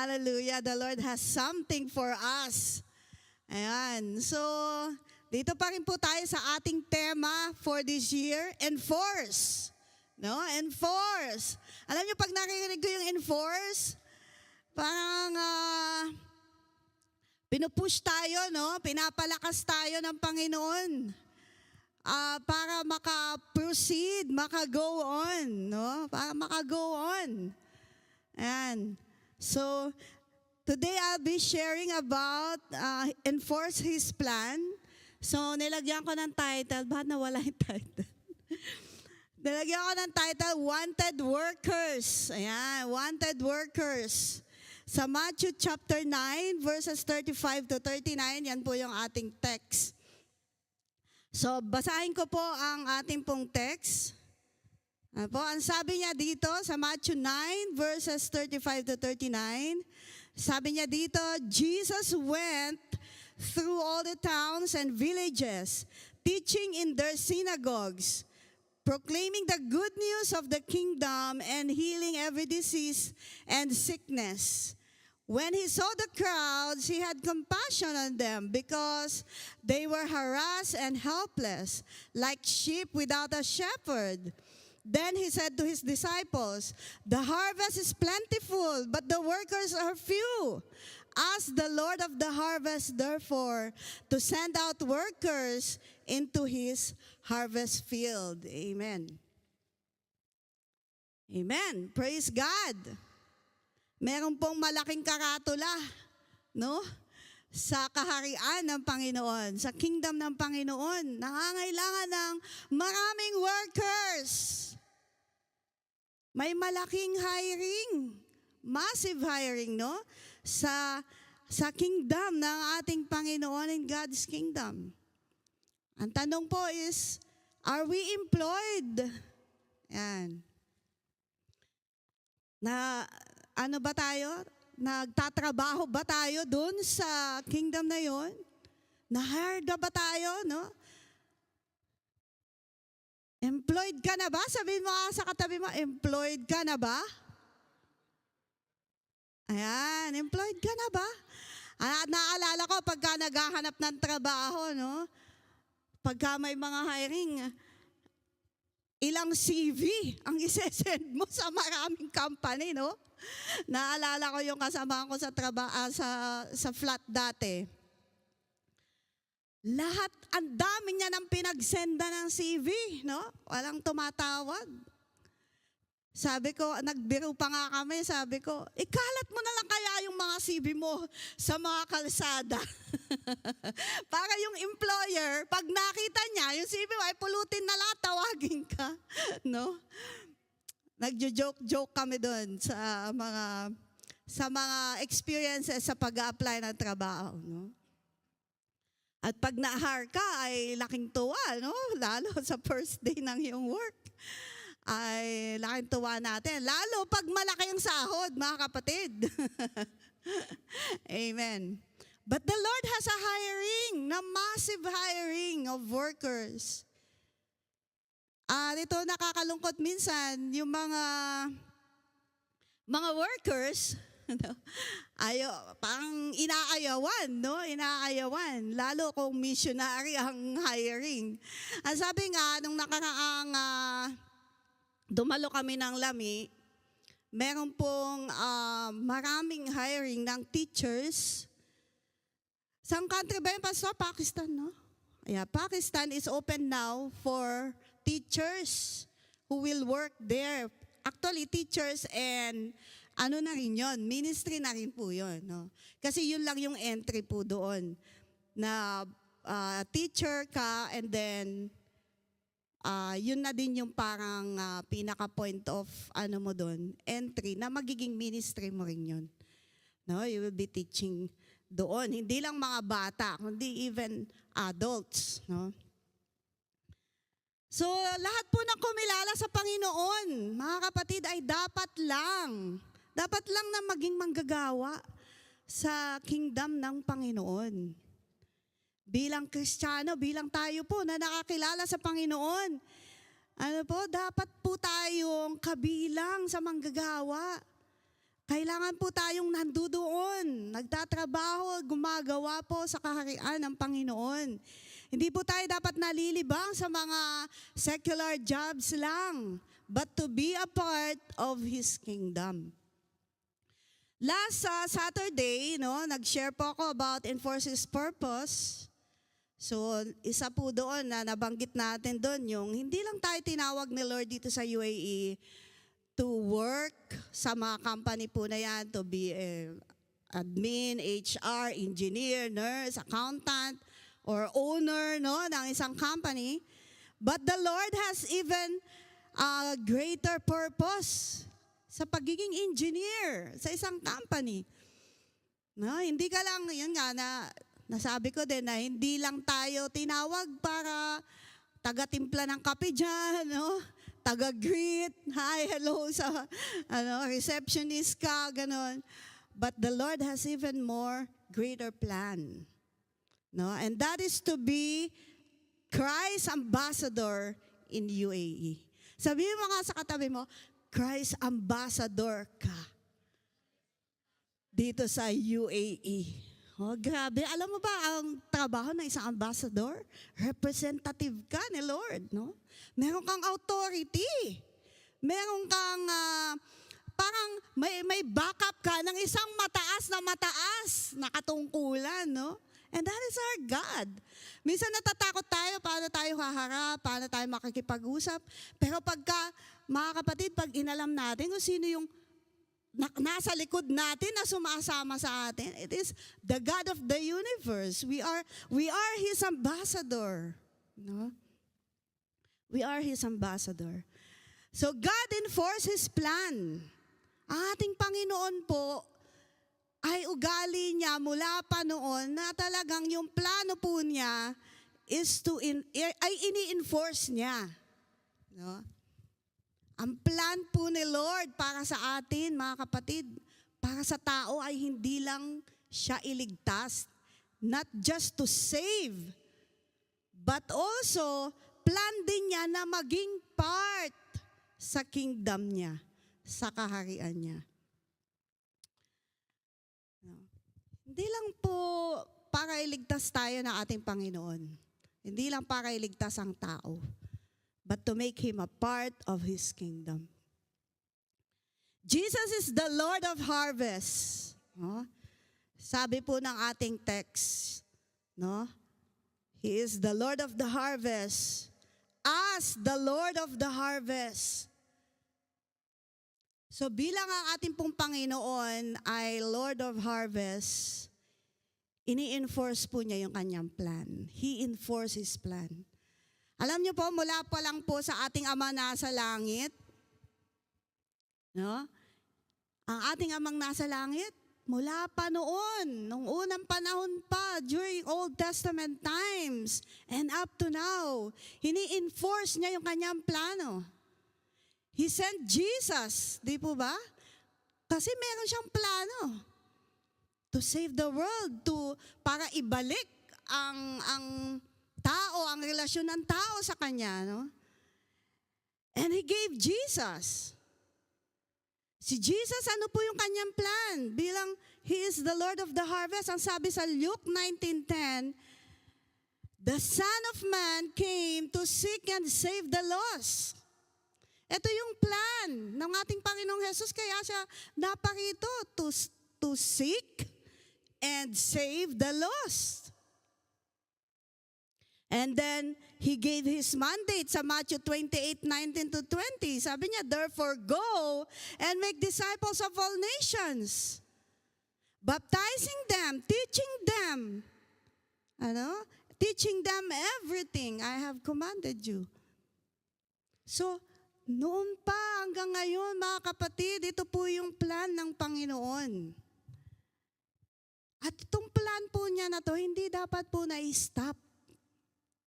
Hallelujah, the Lord has something for us. Ayan. So, dito pa rin po tayo sa ating tema for this year, enforce. No? Enforce. Alam niyo, pag naririnig ko yung enforce, parang pinupush tayo, no? Pinapalakas tayo ng Panginoon para maka-proceed, maka-go on, no? Para maka-go on. Ayan. So, today I'll be sharing about enforce His plan. So, nilagyan ko ng title. Bakit nawala yung title? Nilagyan ko ng title, Wanted Workers. Ayan, Wanted Workers. Sa Matthew chapter 9, verses 35 to 39, yan po yung ating text. So, basahin ko po ang ating pong text. Ang sabi niya dito sa Matthew 9 verses 35 to 39, sabi niya dito, Jesus went through all the towns and villages, teaching in their synagogues, proclaiming the good news of the kingdom and healing every disease and sickness. When he saw the crowds, he had compassion on them because they were harassed and helpless, like sheep without a shepherd. Then he said to his disciples, the harvest is plentiful, but the workers are few. Ask the Lord of the harvest, therefore, to send out workers into his harvest field. Amen. Amen. Praise God. Meron pong malaking karatula, no? Sa kaharian ng Panginoon, sa kingdom ng Panginoon, nangangailangan ng maraming workers. May malaking hiring, massive hiring, no? Sa kingdom ng ating Panginoon in God's kingdom. Ang tanong po is, are we employed? Yan. Ano ba tayo? Nagtatrabaho ba tayo dun sa kingdom na yon? Na-hired ba tayo, no? Employed ka na ba? Sabihin mo sa katabi mo, employed ka na ba? Ayan, employed ka na ba? Naalala ko pagka naghahanap ng trabaho, no? Pagka may mga hiring, ilang CV ang isesend mo sa maraming company, no? Naalala ko yung kasama ko sa sa flat dati. Lahat, ang dami niya ng pinagsenda ng CV, no? Walang tumatawag. Sabi ko, nagbiro pa nga kami, sabi ko, ikalat mo na lang kaya yung mga CV mo sa mga kalsada. Para yung employer, pag nakita niya, yung CV mo ay pulutin na lang, tawagin ka. No? Nagjo-joke kami doon sa mga experiences sa pag-a-apply ng trabaho, no? At pag na-hire ka ay laking tuwa, no? Lalo sa first day ng iyong work. Ay laking tuwa natin. Lalo pag malaki ang sahod, mga kapatid. Amen. But the Lord has a hiring, na massive hiring of workers. Ito nakakalungkot minsan, yung mga workers, parang inaayawan, no? Inaayawan, lalo kung missionary ang hiring. Ang sabi nga, nung nakaraang dumalo kami ng Lami, meron pong maraming hiring ng teachers. Saan country ba yung pastor? Pakistan, no? Yeah, Pakistan is open now for teachers who will work there. Actually, teachers and ano na rin yun, ministry na rin po yun. No? Kasi yun lang yung entry po doon. Na teacher ka and then yun na din yung parang pinaka-point of ano mo doon, entry, na magiging ministry mo rin yun. No? You will be teaching doon. Hindi lang mga bata, kundi even adults. No? So, lahat po ng kumilala sa Panginoon, mga kapatid, ay dapat lang na maging manggagawa sa kingdom ng Panginoon. Bilang Kristiyano, bilang tayo po na nakakilala sa Panginoon, dapat po tayong kabilang sa manggagawa. Kailangan po tayong nandoon, nagtatrabaho, gumagawa po sa kaharian ng Panginoon. Hindi po tayo dapat nalilibang sa mga secular jobs lang, but to be a part of His kingdom. Last Saturday, nag-share po ako about enforce His purpose. So, isa po doon na nabanggit natin doon yung hindi lang tayo tinawag ni Lord dito sa UAE to work sa mga company po na yan, to be admin, HR, engineer, nurse, accountant, or owner ng isang company. But the Lord has even a greater purpose sa pagiging engineer sa isang company. Hindi ka lang, yun nga, nasabi ko din na hindi lang tayo tinawag para taga-timpla ng kape dyan, taga-greet, hi, hello sa receptionist ka, ganon. But the Lord has even more greater plan. And that is to be Christ ambassador in UAE. Sabihin mo nga sa katabi mo, Christ ambassador ka dito sa UAE. Oh, grabe. Alam mo ba ang trabaho ng isang ambassador? Representative ka ni Lord, Meron kang authority. Meron kang, parang may backup ka ng isang mataas na katungkulan, And that is our God. Minsan natatakot tayo, paano tayo haharap, paano tayo makikipag-usap. Pero mga kapatid, pag inalam natin kung sino yung nasa likod natin na sumasama sa atin, it is the God of the universe. We are His ambassador. We are His ambassador. So God enforced His plan. Ang ating Panginoon po ay ugali niya mula pa noon na talagang yung plano po niya is ini-enforce niya. Ang plan po ni Lord para sa atin, mga kapatid, para sa tao ay hindi lang siya iligtas, not just to save, but also plan din niya na maging part sa kingdom niya, sa kaharian niya. Hindi lang po para iligtas tayo ng ating Panginoon. Hindi lang para iligtas ang tao, but to make Him a part of His kingdom. Jesus is the Lord of harvest. Sabi po ng ating text, He is the Lord of the harvest. As the Lord of the harvest. So bilang ang ating pong Panginoon ay Lord of harvest, ini-enforce po niya yung kanyang plan. He enforces His plan. Alam niyo po, mula pa lang po sa ating Ama nasa langit, ang ating Amang nasa langit, mula pa noon, nung unang panahon pa, during Old Testament times, and up to now, ini-enforce niya yung kanyang plano. He sent Jesus, di po ba? Kasi meron siyang plano to save the world, para ibalik ang tao, ang relasyon ng tao sa Kanya. And He gave Jesus. Si Jesus, ano po yung Kanyang plan? Bilang He is the Lord of the harvest. Ang sabi sa Luke 19:10, the Son of Man came to seek and save the lost. Ito yung plan ng ating Panginoong Jesus, kaya siya naparito to seek and save the lost. And then, He gave His mandate sa Matthew 28:19-20. Sabi niya, therefore go and make disciples of all nations, baptizing them, teaching them everything I have commanded you. So, noon pa hanggang ngayon, mga kapatid, ito po yung plan ng Panginoon. At itong plan po niya na to, hindi dapat po na-stop.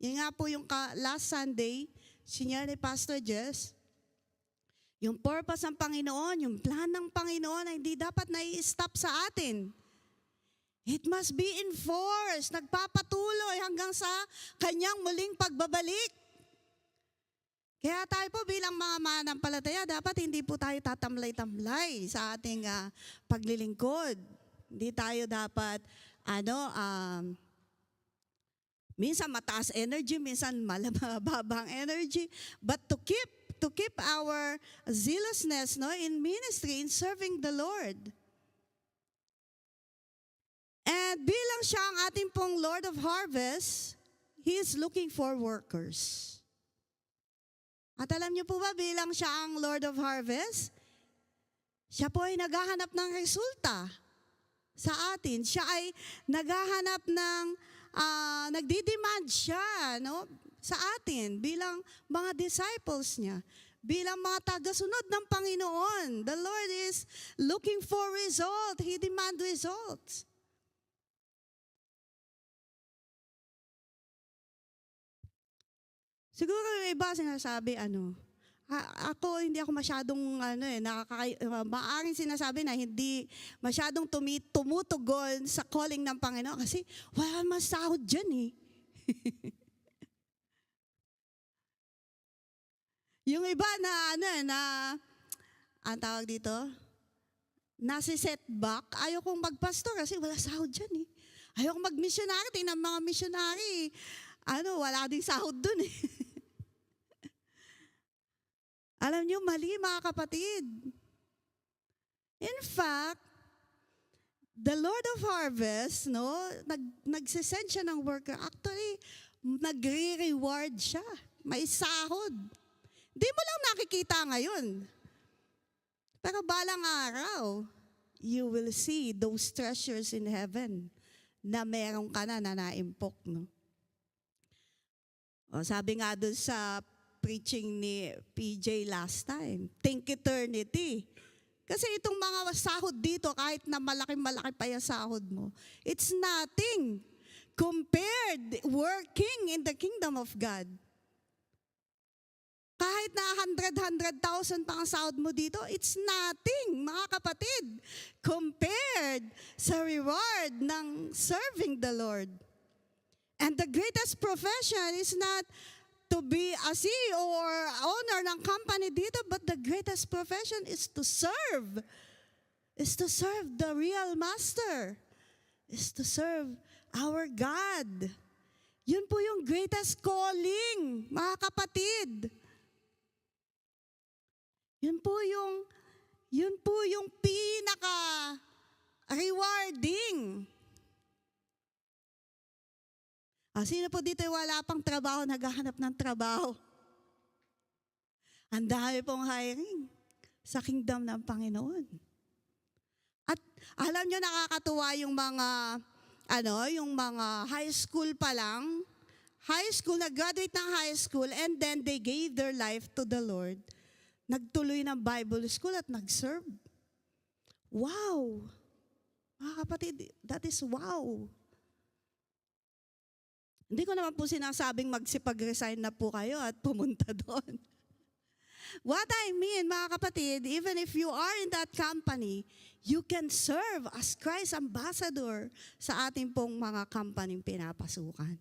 Yan nga po yung last Sunday, senior ni Pastor Jess, yung purpose ng Panginoon, yung plan ng Panginoon ay hindi dapat na-stop sa atin. It must be enforced, nagpapatuloy hanggang sa kanyang muling pagbabalik. Kaya tayo po bilang mga mananampalataya, dapat hindi po tayo tatamlay-tamlay sa ating paglilingkod. Hindi tayo dapat, minsan mataas energy, minsan mababang energy. But to keep our zealousness in ministry, in serving the Lord. And bilang siya ang ating pong Lord of Harvest, He is looking for workers. At alam niyo po ba, bilang siya ang Lord of Harvest, siya po ay naghahanap ng resulta sa atin. Siya ay naghahanap ng, nagdi-demand siya sa atin bilang mga disciples niya, bilang mga tagasunod ng Panginoon. The Lord is looking for result. He demands results. Siguro yung iba sinasabi, ako hindi ako masyadong, maaaring sinasabi na hindi masyadong tumutugon sa calling ng Panginoon kasi wala naman sahod dyan eh. Yung iba ang tawag dito, nasi setback, ayaw kong magpastor kasi wala sahod dyan eh. Ayaw kong mag-missionary, tingnan mga missionary, wala ding sahod dun eh. Alam niyo, mali mga kapatid. In fact, the Lord of Harvest, nagsisend siya ng worker. Actually, nagre-reward siya. May sahod. Di mo lang nakikita ngayon. Pero balang araw, you will see those treasures in heaven na meron ka na naimpok, Sabi nga doon sa preaching ni PJ last time, think eternity. Kasi itong mga sahod dito, kahit na malaki-malaki pa yung sahod mo, it's nothing compared working in the kingdom of God. Kahit na 100,000 pa ang sahod mo dito, it's nothing, mga kapatid, compared sa reward ng serving the Lord. And the greatest profession is not to be a CEO or owner ng company dito, but the greatest profession is to serve. Is to serve the real master. Is to serve our God. Yun po yung greatest calling, mga kapatid. Yun po yung pinaka-rewarding. Sino po dito wala pang trabaho, naghahanap ng trabaho? Ang dami pong hiring sa kingdom ng Panginoon. At alam nyo, nakakatuwa yung mga high school pa lang, nag-graduate ng high school, and then they gave their life to the Lord. Nagtuloy ng Bible school at nag-serve. Wow! Mga kapatid, that is wow! Hindi ko naman po sinasabing magsipag-resign na po kayo at pumunta doon. What I mean, mga kapatid, even if you are in that company, you can serve as Christ ambassador sa ating pong mga company pinapasukan.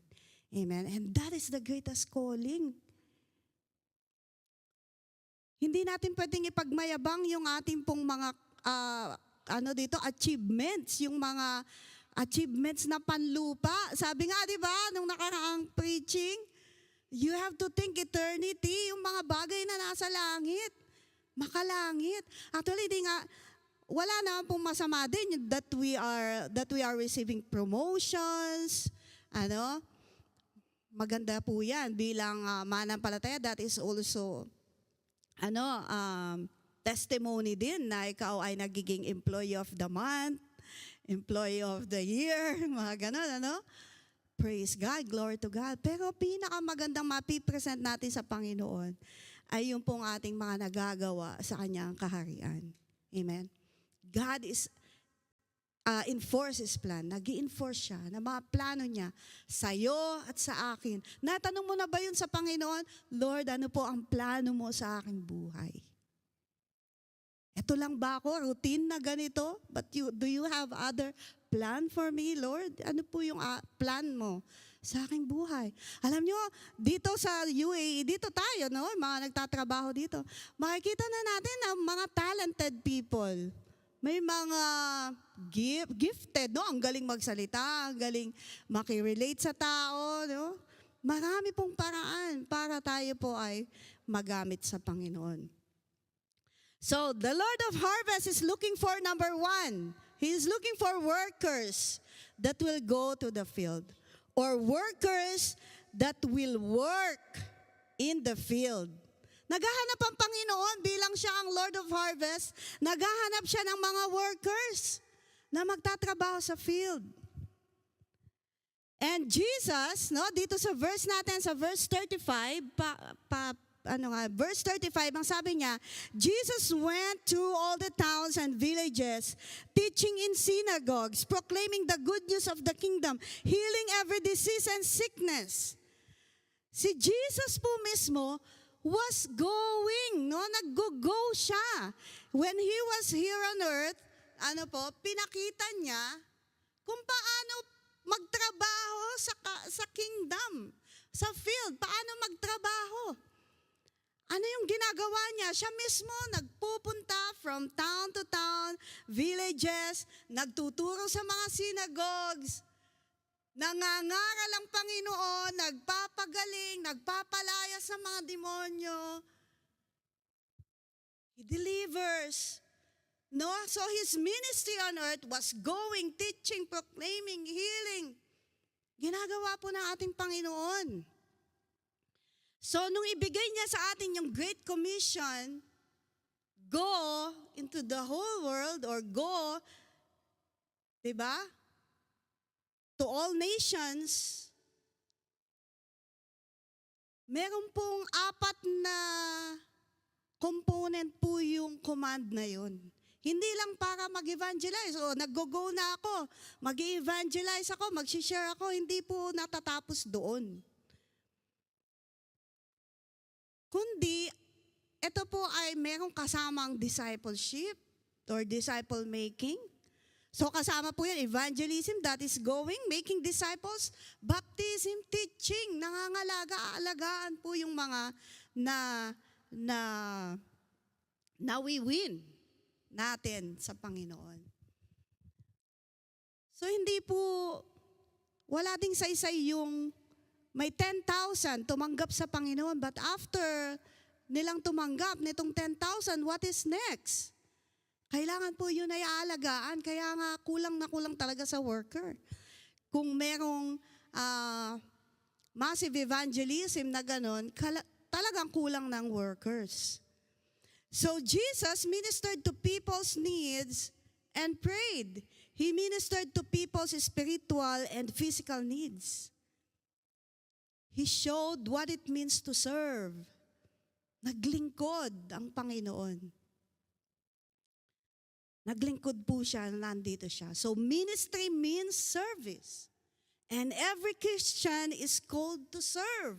Amen. And that is the greatest calling. Hindi natin pwedeng ipagmayabang yung ating pong mga achievements, yung mga achievements na panlupa. Sabi nga, di ba, nung nakaraang preaching, you have to think eternity, yung mga bagay na nasa langit, makalangit. Actually, wala naman pong masama din that we are receiving promotions, maganda po yan bilang mananampalataya. That is also, testimony din na ikaw ay nagiging employee of the month, employee of the year, mga ganon, Praise God, glory to God. Pero pinakamagandang mapipresent natin sa Panginoon ay yung pong ating mga nagagawa sa Kanyang kaharian. Amen? God is enforce His plan. Nag-i-enforce siya na mga plano niya sa iyo at sa akin. Natanong mo na ba yun sa Panginoon? Lord, ano po ang plano mo sa aking buhay? Ito lang ba ako? Routine na ganito? But do you have other plan for me, Lord? Ano po yung plan mo sa aking buhay. Alam nyo, dito sa UAE, dito tayo, no? Mga nagtatrabaho dito. Makikita na natin ang mga talented people. May mga gifted, no? Ang galing magsalita, ang galing makirelate sa tao, no? Marami pong paraan para tayo po ay magamit sa Panginoon. So, the Lord of Harvest is looking for number one. He is looking for workers that will go to the field. Or workers that will work in the field. Naghahanap ang Panginoon bilang siya ang Lord of Harvest. Naghahanap siya ng mga workers na magtatrabaho sa field. And Jesus, no, dito sa verse natin, sa verse 35, verse 35, ang sabi niya, Jesus went through all the towns and villages, teaching in synagogues, proclaiming the good news of the kingdom, healing every disease and sickness. Si Jesus po mismo was going, no? Nag-go siya. When He was here on earth, pinakita niya kung paano magtrabaho sa kingdom, sa field, paano magtrabaho. Ano yung ginagawa niya? Siya mismo nagpupunta from town to town, villages, nagtuturo sa mga synagogues, nangangaral ang Panginoon, nagpapagaling, nagpapalaya sa mga demonyo. He delivers. No? So His ministry on earth was going, teaching, proclaiming, healing. Ginagawa po ng ating Panginoon. So, nung ibigay niya sa atin yung Great Commission, go into the whole world or go, diba? To all nations, meron pong 4 na component po yung command na yun. Hindi lang para mag-evangelize. O, nag-go na ako, mag-evangelize ako, mag-share ako. Hindi po natatapos doon. Kundi, ito po ay merong kasamang discipleship or disciple making. So kasama po yan, evangelism, that is going, making disciples, baptism, teaching, nangangalaga-alagaan po yung mga na we win natin sa Panginoon. So hindi po, wala ding saysay yung may 10,000 tumanggap sa Panginoon, but after nilang tumanggap nitong 10,000, what is next? Kailangan po yun ay aalagaan, kaya nga kulang na kulang talaga sa worker. Kung merong massive evangelism na ganon, talagang kulang ng workers. So Jesus ministered to people's needs and prayed. He ministered to people's spiritual and physical needs. He showed what it means to serve. Naglingkod ang Panginoon. Naglingkod po siya, nandito siya. So ministry means service. And every Christian is called to serve.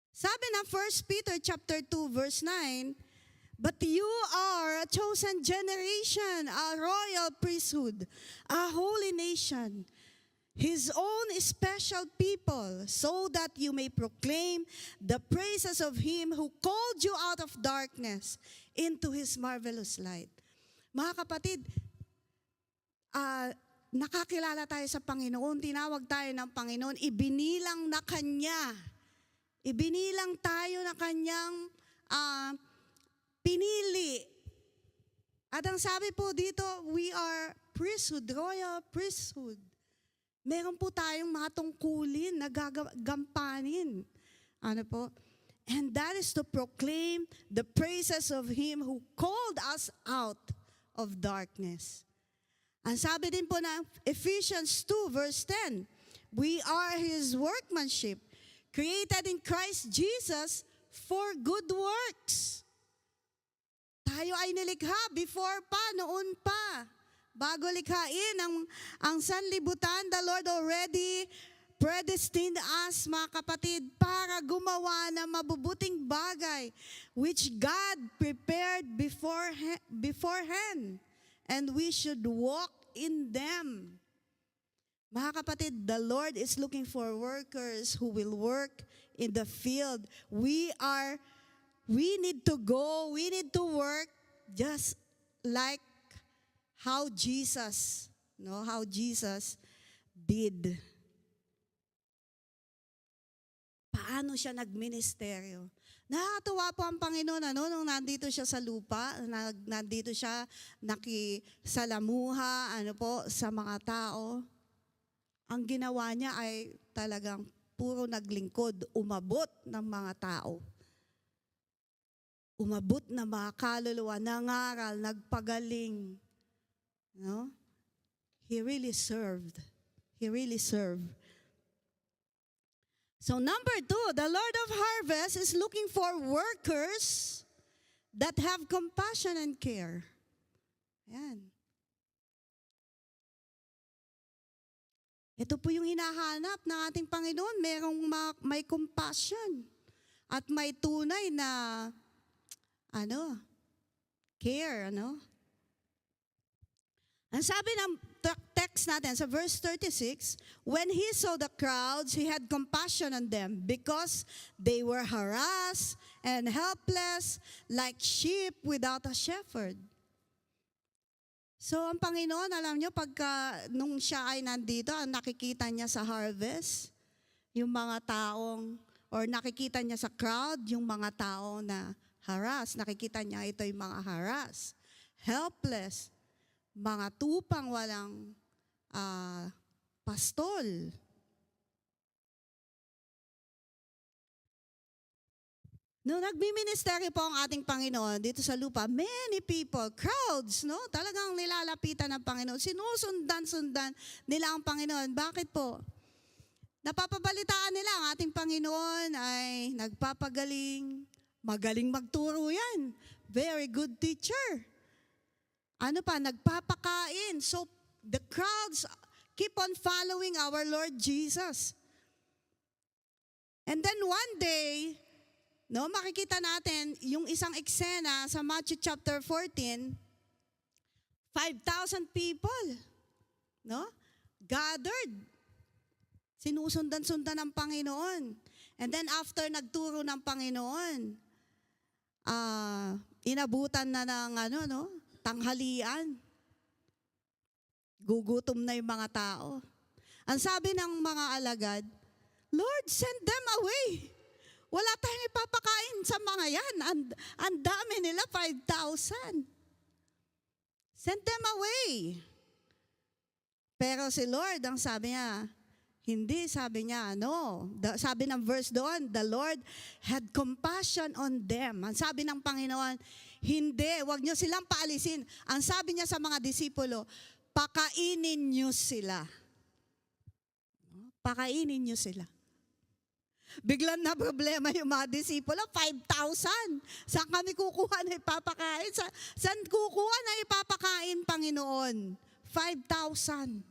Sabi ng 1 Peter chapter 2 verse 9, but you are a chosen generation, a royal priesthood, a holy nation, His own special people, so that you may proclaim the praises of Him who called you out of darkness into His marvelous light. Mga kapatid, nakakilala tayo sa Panginoon, tinawag tayo ng Panginoon, ibinilang na Kanya. Ibinilang tayo na Kanyang pinili. At ang sabi po dito, we are priesthood, royal priesthood. Meron po tayong mga tungkulin na gagampanin. Ano po? And that is to proclaim the praises of Him who called us out of darkness. Ang sabi din po ng Ephesians 2 verse 10, we are His workmanship, created in Christ Jesus for good works. Tayo ay nilikha before pa, noon pa. Bago likhain ang sanlibutan, the Lord already predestined us, mga kapatid, para gumawa ng mabubuting bagay which God prepared beforehand. And we should walk in them. Mga kapatid, the Lord is looking for workers who will work in the field. We need to go, we need to work just like how Jesus did. Paano siya nagministeryo? Nakakatuwa po ang Panginoon nung nandito siya sa lupa, nandito siya nakisalamuha sa mga tao. Ang ginawa niya ay talagang puro naglingkod, umabot ng mga tao. Umabot na mga kaluluwa, nangaral, nagpagaling. No? He really served. He really served. So number 2, the Lord of harvest is looking for workers that have compassion and care. Ayan. Ito po yung hinahanap ng ating Panginoon, may compassion at may tunay na care, Ang sabi ng text natin sa verse 36, when he saw the crowds, he had compassion on them because they were harassed and helpless like sheep without a shepherd. So ang Panginoon, alam nyo, nung siya ay nandito, ang nakikita niya sa harvest, yung mga taong, or nakikita niya sa crowd, yung mga tao na harass. Nakikita niya ito yung mga harass, helpless, mga tupang walang pastol. No, nagmi-ministry po ang ating Panginoon dito sa lupa. Many people, crowds, talagang nilalapitan ng Panginoon. Sinusundan nila ang Panginoon. Bakit po? Napapabalitaan nila ang ating Panginoon ay nagpapagaling, magaling magturo yan. Very good teacher. Nagpapakain. So, the crowds keep on following our Lord Jesus. And then one day, makikita natin yung isang eksena sa Matthew chapter 14, 5,000 people, gathered. Sinusundan-sundan ng Panginoon. And then after nagturo ng Panginoon, inabutan na ng tanghalian. Gugutom na yung mga tao. Ang sabi ng mga alagad, Lord, send them away. Wala tayong ipapakain sa mga yan. Ang dami nila, 5,000. Send them away. Pero si Lord, ang sabi niya, hindi, sabi niya, sabi ng verse doon, the Lord had compassion on them. Ang sabi ng Panginoon, hindi, wag niyo silang paalisin. Ang sabi niya sa mga disipulo, pakainin niyo sila. Pakainin niyo sila. Biglang na problema yung mga disipulo, 5,000. Saan kami kukuha na ipapakain? Saan kukuha na ipapakain, Panginoon? 5,000.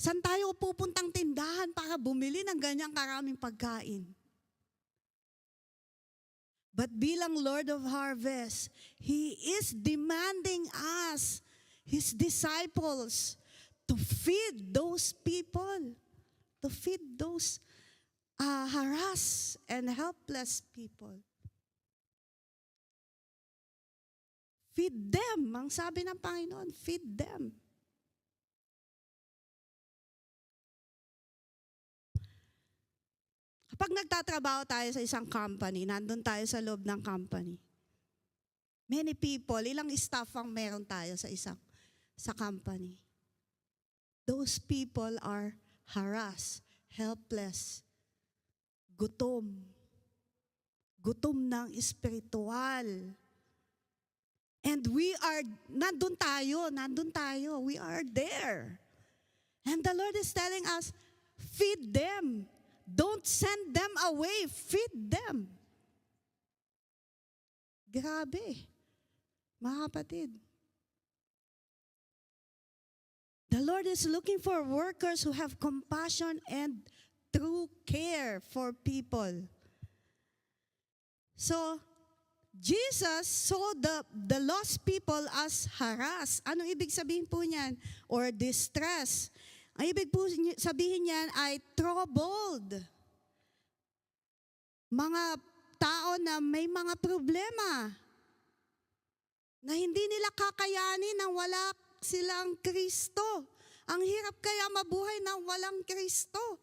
Saan tayo pupuntang tindahan para bumili ng ganyang karaming pagkain? But bilang Lord of Harvest, He is demanding us, His disciples, to feed those people, to feed those harassed and helpless people. Feed them. Ang sabi ng Panginoon, feed them. Kapag nagtatrabaho tayo sa isang company, nandun tayo sa loob ng company. Many people, ilang staff ang meron tayo sa company. Those people are harassed, helpless, gutom. Gutom ng espiritual. And nandun tayo, we are there. And the Lord is telling us, feed them. Don't send them away, feed them. Grabe, mga kapatid. The Lord is looking for workers who have compassion and true care for people. So, Jesus saw the lost people as harassed. Anong ibig sabihin po niyan? Or distress. Ang ibig po sabihin niyan ay troubled. Mga tao na may mga problema na hindi nila kakayanin nang wala silang Kristo. Ang hirap kaya mabuhay nang walang Kristo.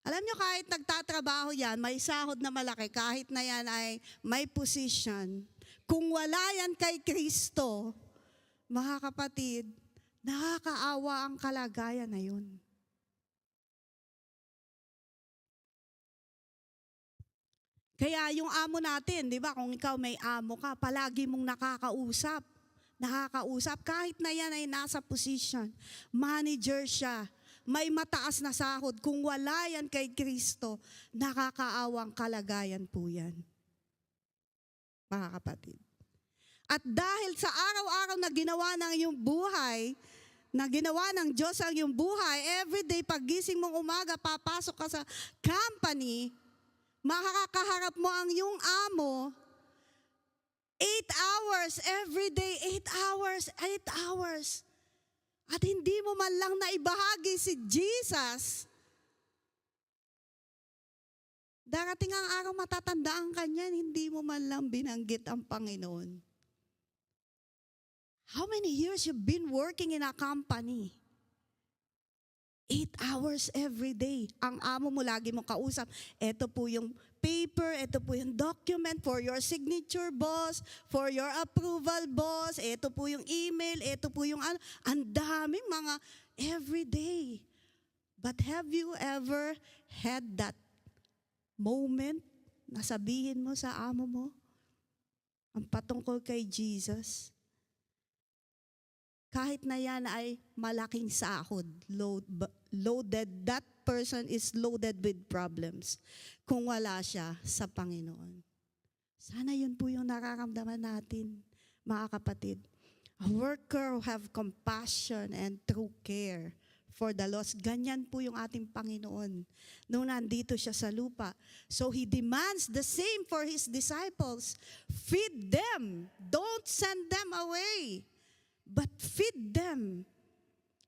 Alam nyo, kahit nagtatrabaho yan, may sahod na malaki, kahit na yan ay may position, kung wala yan kay Kristo, mga kapatid, nakakaawa ang kalagayan na yun. Kaya yung amo natin, di ba, kung ikaw may amo ka, palagi mong nakakausap, kahit na yan ay nasa position, manager siya, may mataas na sahod, kung wala yan kay Kristo, nakakaawang kalagayan po yan. Mga kapatid. At dahil sa araw-araw na ginawa ng iyong buhay, na ginawa ng Diyos ang iyong buhay, everyday pagising mong umaga, papasok ka sa company, makakaharap mo ang iyong amo, 8 hours, everyday, 8 hours. At hindi mo man lang naibahagi si Jesus. Darating ang araw matatandaan ka niyan, hindi mo man lang binanggit ang Panginoon. How many years you've been working in a company? 8 hours every day. Ang amo mo lagi mong kausap. Ito po yung paper, ito po yung document for your signature, boss, for your approval, boss. Ito po yung email, ito po yung ano. Ang daming mga every day. But have you ever had that moment na sabihin mo sa amo mo ang patungkol kay Jesus? Kahit na yan ay malaking sahod, loaded, that person is loaded with problems kung wala siya sa Panginoon. Sana yun po yung nararamdaman natin, mga kapatid. A worker who have compassion and true care for the lost. Ganyan po yung ating Panginoon nung nandito siya sa lupa. So He demands the same for His disciples. Feed them. Don't send them away. But feed them.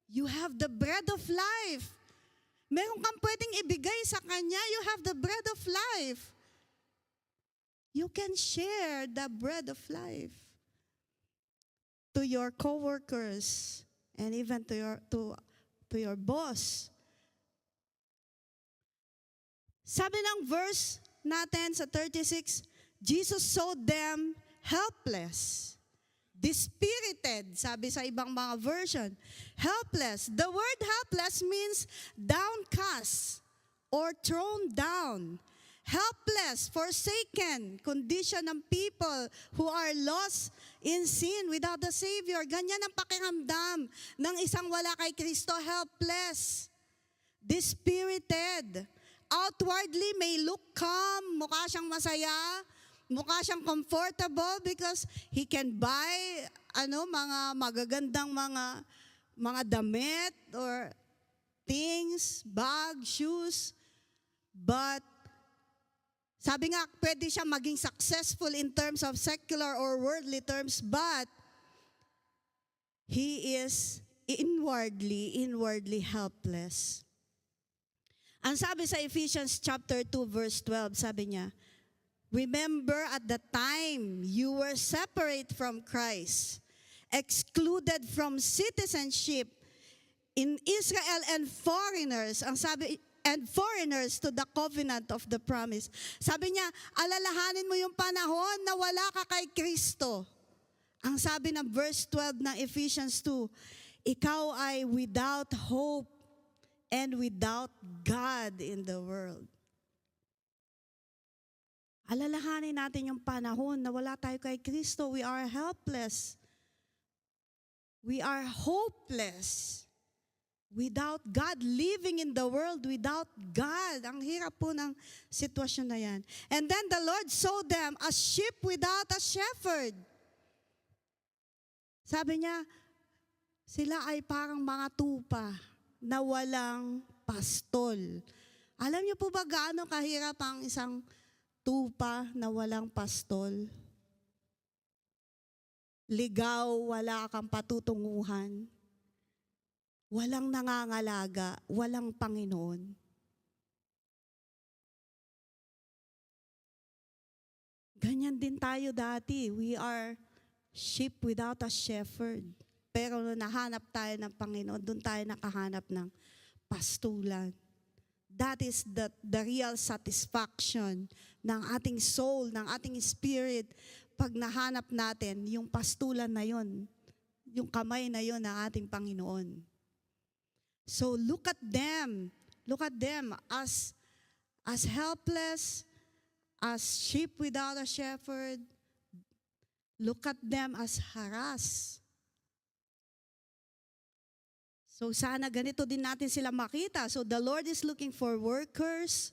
You have the bread of life. Meron kang pwedeng ibigay sa Kanya. You have the bread of life. You can share the bread of life to your coworkers and even to your boss. Sabi ng verse natin sa 36, Jesus saw them helpless. Dispirited, sabi sa ibang mga version. Helpless. The word helpless means downcast or thrown down. Helpless, forsaken, condition ng people who are lost in sin without the Savior. Ganyan ang pakiramdam ng isang wala kay Kristo, helpless. Dispirited. Outwardly may look calm, mukha siyang masaya, mukha siyang comfortable because he can buy mga magagandang mga damit or things, bag, shoes. But sabi nga, pwede siya maging successful in terms of secular or worldly terms, but he is inwardly helpless. Ang sabi sa Ephesians chapter 2 verse 12, sabi niya, remember at the time you were separate from Christ, excluded from citizenship in Israel and foreigners, and foreigners to the covenant of the promise. Sabi niya, alalahanin mo yung panahon na wala ka kay Kristo. Ang sabi ng verse 12 ng Ephesians 2, ikaw ay without hope and without God in the world. Alalahanin natin yung panahon na wala tayo kay Kristo. We are helpless. We are hopeless. Without God, living in the world without God. Ang hirap po ng sitwasyon na yan. And then the Lord saw them as sheep without a shepherd. Sabi niya, sila ay parang mga tupa na walang pastol. Alam niyo po ba gaano kahirap ang isang tupa na walang pastol? Ligaw, wala kang patutunguhan. walang nangangalaga, walang Panginoon. Ganyan din tayo dati. We are sheep without a shepherd. Pero nung nahanap tayo ng Panginoon, doon tayo nakahanap ng pastulan. That is the real satisfaction ng ating soul, ng ating spirit. Pag nahanap natin yung pastulan na yon, yung kamay na yon ng ating Panginoon. So look at them as helpless, as sheep without a shepherd. Look at them as harassed. So sana ganito din natin sila makita. So the Lord is looking for workers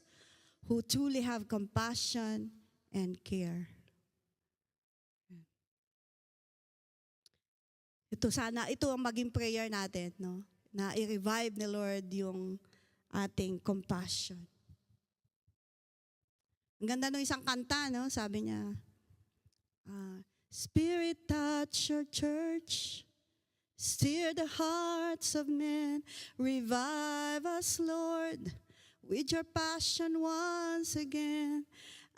who truly have compassion and care. Ito ang maging prayer natin, no? Na i-revive ni Lord yung ating compassion. Ang ganda ng isang kanta, no? Sabi niya, Spirit, touch your church. Steer the hearts of men. Revive us, Lord, with your passion once again.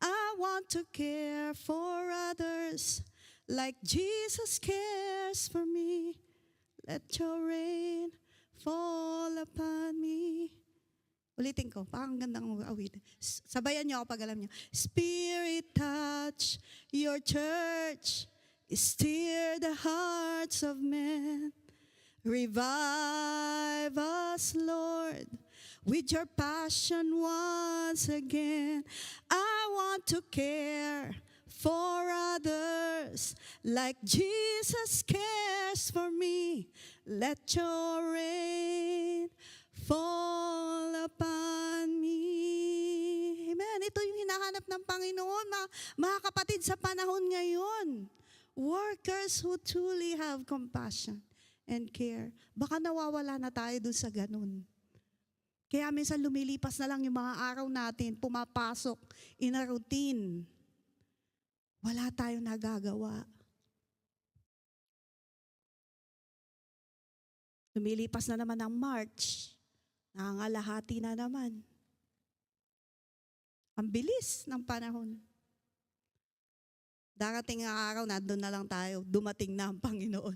I want to care for others like Jesus cares for me. Let your rain fall upon me. Ulitin ko, parang gandang awit. Sabayan niyo ako pag alam niyo. Spirit, touch your church. Steer the hearts of men. Revive us, Lord, with your passion once again. I want to care for others like Jesus cares for me. Let your rain fall upon me. Amen. Ito yung hinahanap ng Panginoon, mga kapatid, sa panahon ngayon. Workers who truly have compassion and care. Baka nawawala na tayo dun sa ganun. Kaya minsan lumilipas na lang yung mga araw natin, pumapasok in a routine. Wala tayong nagagawa. Lumilipas na naman ang March. Nangangalahati na naman. Ang bilis ng panahon. Darating ang araw, nandun na lang tayo. Dumating na ang Panginoon.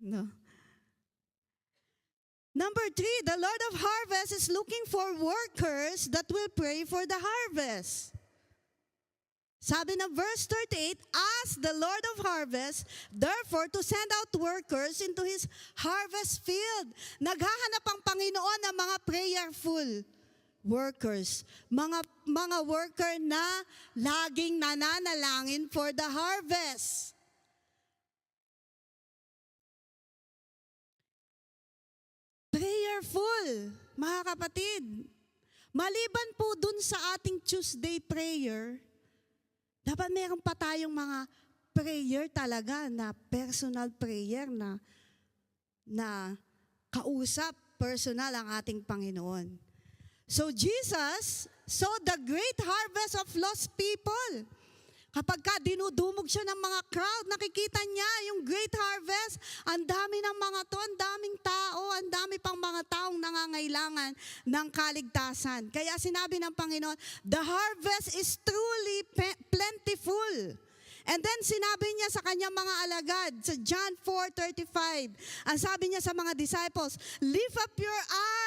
No. Number 3, the Lord of harvest is looking for workers that will pray for the harvest. Sabi ng verse 38, ask the Lord of harvest, therefore, to send out workers into His harvest field. Naghahanap ang Panginoon ng mga prayerful workers, mga worker na laging nananalangin for the harvest. Prayerful, mga kapatid. Maliban po dun sa ating Tuesday prayer, dapat meron pa tayong mga prayer talaga na personal prayer na kausap, personal ang ating Panginoon. So Jesus saw the great harvest of lost people. Kapag dinudumog siya ng mga crowd, nakikita niya yung great harvest. Ang dami ng mga to, ang daming tao, ang dami pang mga taong nangangailangan ng kaligtasan. Kaya sinabi ng Panginoon, the harvest is truly plentiful. And then sinabi niya sa kanyang mga alagad, sa John 4:35, ang sabi niya sa mga disciples, lift up your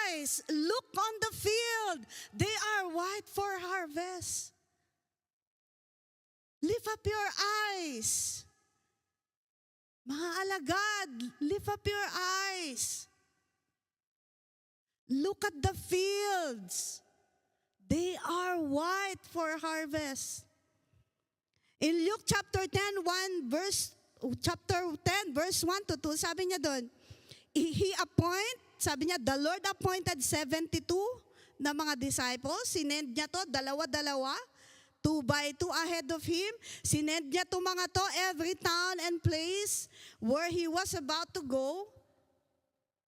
eyes, look on the field, they are white for harvest. Lift up your eyes. Mga alagad, lift up your eyes. Look at the fields. They are white for harvest. In Luke chapter 10, verse 1 to 2, sabi niya doon, sabi niya, the Lord appointed 72 na mga disciples. Sinend niya to, dalawa-dalawa, 2 by 2 ahead of Him. Sinend niya to mga to every town and place where He was about to go.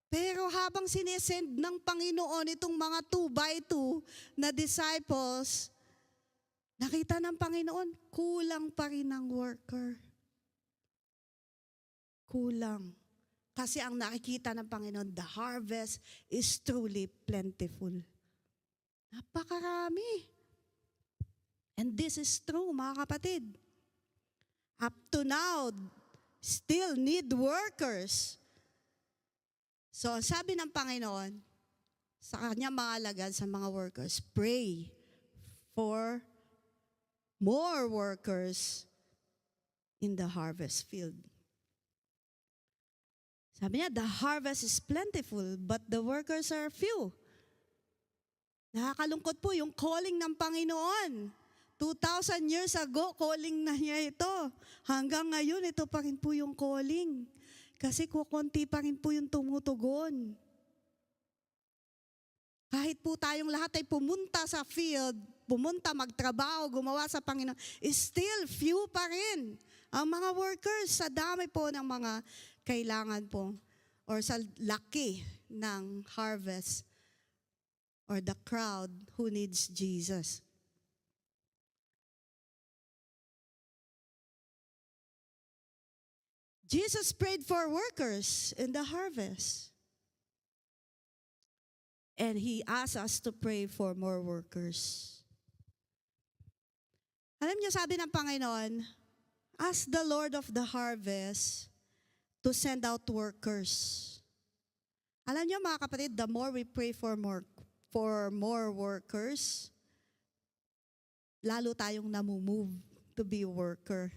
Pero habang sinesend ng Panginoon itong mga 2 by 2 na disciples, nakita ng Panginoon, kulang pa rin ang worker. Kulang. Kasi ang nakikita ng Panginoon, the harvest is truly plentiful. Napakarami. And this is true, mga kapatid. Up to now, still need workers. So, sabi ng Panginoon, sa kanya mga alagad, sa mga workers, pray for more workers in the harvest field. Sabi niya, the harvest is plentiful, but the workers are few. Nakakalungkot po yung calling ng Panginoon. 2,000 years ago, calling na niya ito. Hanggang ngayon, ito pa rin po yung calling. Kasi kukunti pa rin po yung tumutugon. Kahit po tayong lahat ay pumunta sa field, pumunta magtrabaho, gumawa sa Panginoon, still few pa rin ang mga workers sa dami po ng mga kailangan po or sa laki ng harvest or the crowd who needs Jesus. Jesus prayed for workers in the harvest. And He asked us to pray for more workers. Alam niyo, sabi ng Panginoon, ask the Lord of the harvest to send out workers. Alam niyo mga kapatid, the more we pray for more workers, lalo tayong namumove to be a worker.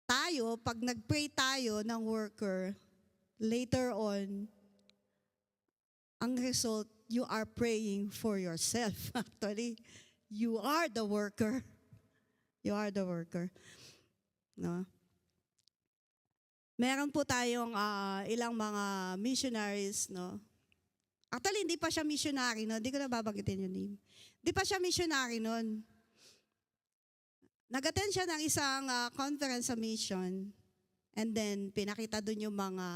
Tayo, pag nag-pray tayo ng worker, later on, ang result, you are praying for yourself. Actually, you are the worker. You are the worker. No? Meron po tayong ilang mga missionaries, no? Actually, hindi pa siya missionary, no? Hindi ko na babanggitin yung name. Hindi pa siya missionary noon. Nag-attend siya ng isang conference sa mission, and then pinakita doon yung mga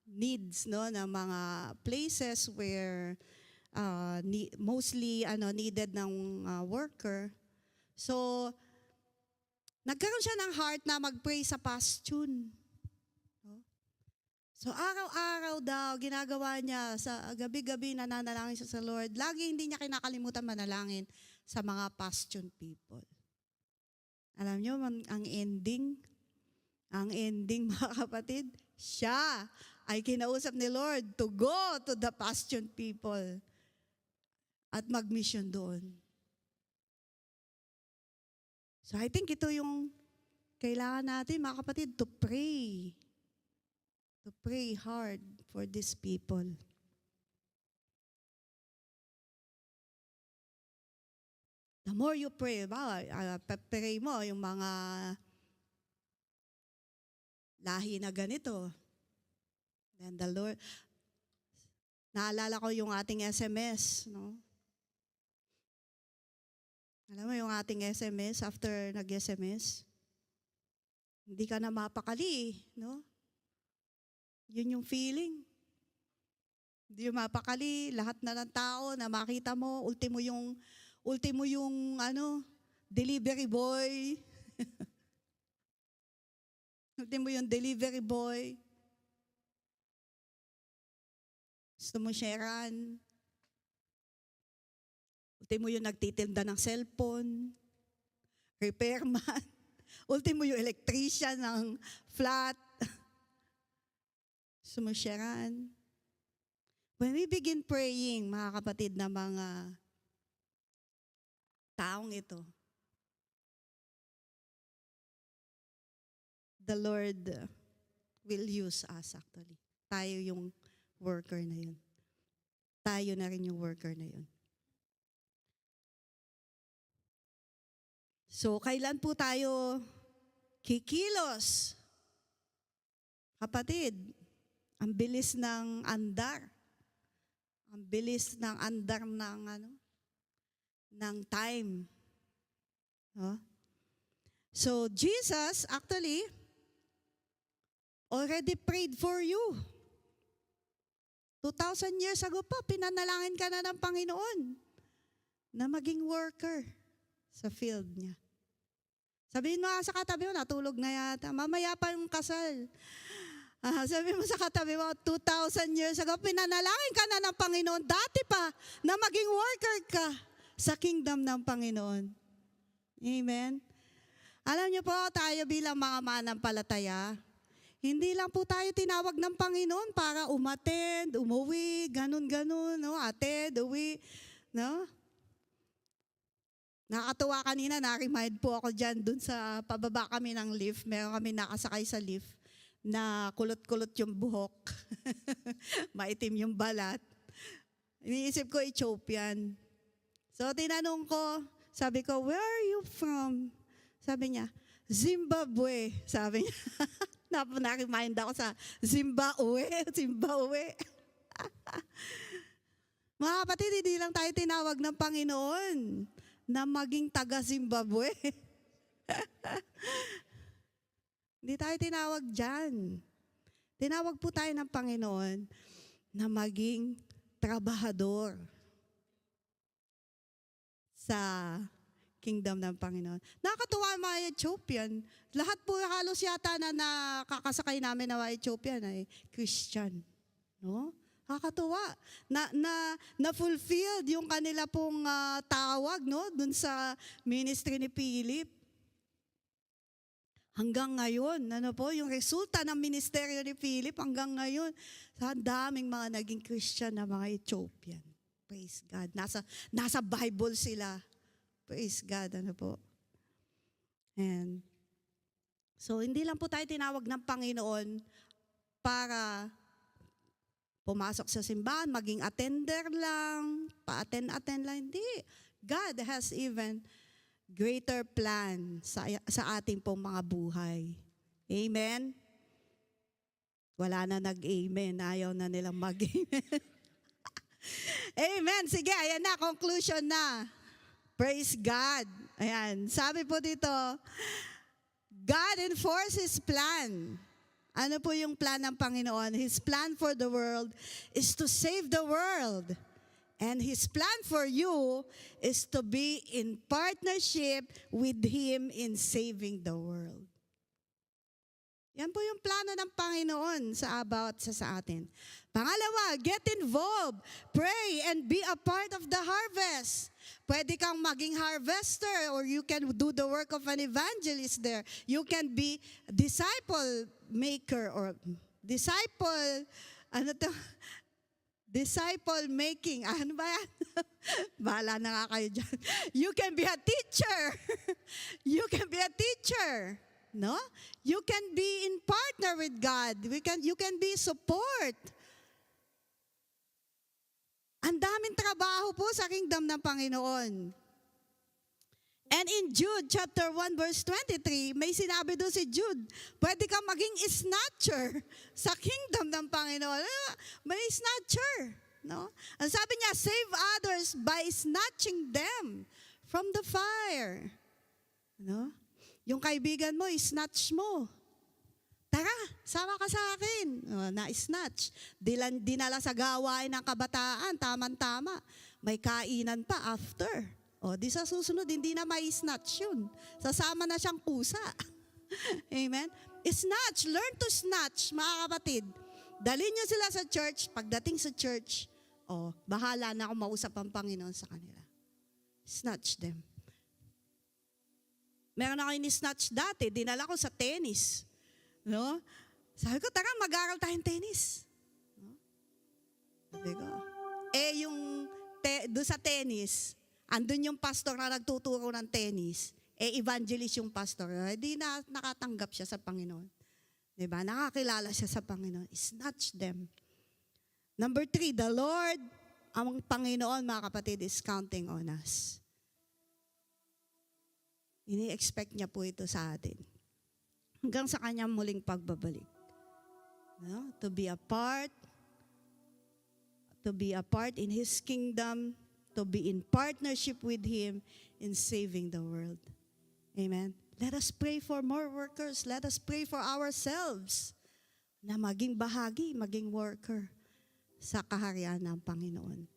needs, no, ng mga places where mostly needed ng worker. So, nagkaroon siya ng heart na mag-pray sa Passion. No? So, araw-araw daw, ginagawa niya, sa gabi-gabi nananalangin siya sa Lord. Lagi hindi niya kinakalimutan manalangin sa mga Passion people. Alam niyo, ang ending mga kapatid, siya ay kinausap ni Lord to go to the Passion people at mag-mission doon. So I think ito yung kailangan natin, mga kapatid, to pray. To pray hard for these people. The more you pray, pray mo yung mga lahi na ganito. Then the Lord, naalala ko yung ating SMS, no? Alam mo yung ating SMS, after nag-SMS, hindi ka na mapakali, no? Yun yung feeling. Hindi yung mapakali, lahat na ng tao na makita mo, ultimo yung delivery boy. Ultimo yung delivery boy. Gusto mo sharean. Ultimo yung nagtitinda ng cellphone, repairman. Ultimo yung electrician ng flat. Sumusyaran. When we begin praying, mga kapatid na mga taong ito, the Lord will use us actually. Tayo yung worker na yun. Tayo na rin yung worker na yun. So, kailan po tayo kikilos? Kapatid, ang bilis ng andar. Ang bilis ng andar ng time. No? So, Jesus actually already prayed for you. 2,000 years ago pa, pinanalangin ka na ng Panginoon na maging worker sa field niya. Sabihin mo sa katabi mo, natulog na yata. Mamaya pa yung kasal. Sabi mo sa katabi mo, 2,000 years ago, pinanalangin ka na ng Panginoon. Dati pa, na maging worker ka sa kingdom ng Panginoon. Amen? Alam niyo po, tayo bilang mga manampalataya, hindi lang po tayo tinawag ng Panginoon para umattend, umuwi, ganun-ganun, no? Attend, uwi, no? Nakakatuwa kanina, na-remind po ako dyan, dun sa pababa kami ng lift, meron kami nakasakay sa lift na kulot-kulot yung buhok, maitim yung balat. Iniisip ko, Ethiopian. So tinanong ko, sabi ko, where are you from? Sabi niya, Zimbabwe. Sabi niya, na-remind ako sa Zimbabwe. Mga kapatid, hindi lang tayo tinawag ng Panginoon na maging taga-Zimbabwe. Hindi tayo tinawag dyan. Tinawag po tayo ng Panginoon na maging trabahador sa kingdom ng Panginoon. Nakakatuwa ang mga Ethiopian. Lahat po halos yata na nakakasakay namin na mga Ethiopian ay Christian. No? Nakakatuwa. Na-fulfilled yung kanila pong tawag, no? Dun sa ministry ni Philip. Hanggang ngayon, ano po, yung resulta ng ministeryo ni Philip hanggang ngayon, sa daming mga naging Christian na mga Ethiopian. Praise God. Nasa Bible sila. Praise God, ano po. And so, hindi lang po tayo tinawag ng Panginoon para pumasok sa simbahan, maging attender lang, pa-attend lang. Hindi. God has even greater plan sa ating pong mga buhay. Amen? Wala na nag-amen. Ayaw na nilang mag-amen. Amen. Sige, ayan na. Conclusion na. Praise God. Ayan. Sabi po dito, God enforces plan. Ano po yung plan ng Panginoon? His plan for the world is to save the world. And His plan for you is to be in partnership with Him in saving the world. Yan po yung plano ng Panginoon sa atin. Pangalawa, get involved, pray, and be a part of the harvest. Pwede kang maging harvester or you can do the work of an evangelist there. You can be disciple maker or disciple making. Ano ba yan? Bahala na nga kayo dyan. You can be a teacher. You can be a teacher. No? You can be in partner with God. You can be support. Ang daming trabaho po sa kingdom ng Panginoon. And in Jude chapter 1 verse 23, may sinabi doon si Jude, pwede kang maging snatcher sa kingdom ng Panginoon. May snatcher. No? Ang sabi niya, save others by snatching them from the fire. No? Yung kaibigan mo, snatch mo. Tara, sama ka sa akin. Na-snatch. Dinala sa gawain ng kabataan, tamang-tama. May kainan pa after. Di sa susunod, hindi na may snatch yun. Sasama na siyang kusa. Amen? Snatch, learn to snatch, mga kapatid. Dalhin niyo sila sa church. Pagdating sa church, bahala na akong mausap ang Panginoon sa kanila. Snatch them. Meron ako ini-snatch dati, dinala ko sa tennis. No? Sabi ko, tara, mag-aral tayong tennis. No? Sabi ko, doon sa tennis, andun yung pastor na nagtuturo ng tennis, evangelist yung pastor, di na nakatanggap siya sa Panginoon. Diba? Nakakilala siya sa Panginoon. Snatch them. Number 3, the Lord, ang Panginoon, mga kapatid, is counting on us. Ini-expect niya po ito sa atin. Hanggang sa kanyang muling pagbabalik. No? To be a part in His kingdom, to be in partnership with Him in saving the world. Amen. Let us pray for more workers. Let us pray for ourselves na maging bahagi, maging worker sa kaharian ng Panginoon.